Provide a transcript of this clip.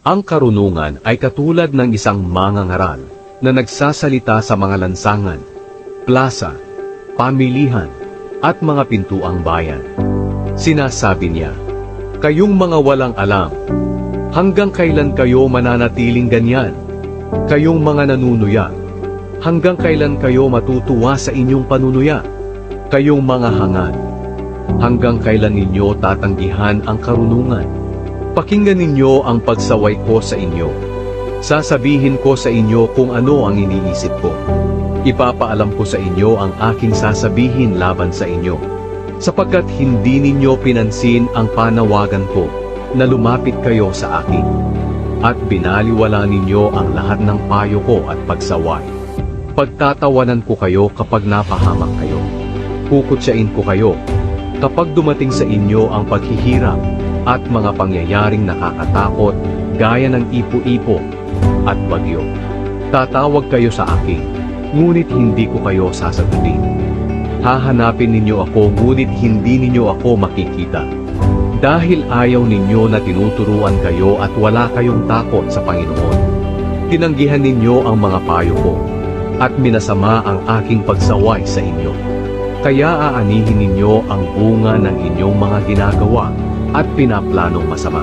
Ang karunungan ay katulad ng isang mangangaral na nagsasalita sa mga lansangan, plaza, pamilihan, at mga pintuang bayan. Sinasabi niya, "Kayong mga walang alam, hanggang kailan kayo mananatiling ganyan? Kayong mga nanunuya, hanggang kailan kayo matutuwa sa inyong panunuya? Kayong mga hangad, hanggang kailan ninyo tatanggihan ang karunungan? Pakinggan ninyo ang pagsaway ko sa inyo. Sasabihin ko sa inyo kung ano ang iniisip ko. Ipapaalam ko sa inyo ang aking sasabihin laban sa inyo. Sapagkat hindi ninyo pinansin ang panawagan ko na lumapit kayo sa akin. At binaliwala ninyo ang lahat ng payo ko at pagsaway. Pagtatawanan ko kayo kapag napahamak kayo. Kukutsain ko kayo kapag dumating sa inyo ang paghihirap at mga pangyayaring nakakatakot gaya ng ipo-ipo at bagyo. Tatawag kayo sa akin, ngunit hindi ko kayo sasagutin. Hahanapin ninyo ako, ngunit hindi ninyo ako makikita. Dahil ayaw ninyo na tinuturuan kayo at wala kayong takot sa Panginoon. Tinanggihan ninyo ang mga payo ko, at minasama ang aking pagsaway sa inyo. Kaya aanihin ninyo ang bunga ng inyong mga ginagawa at pinaplanong masama.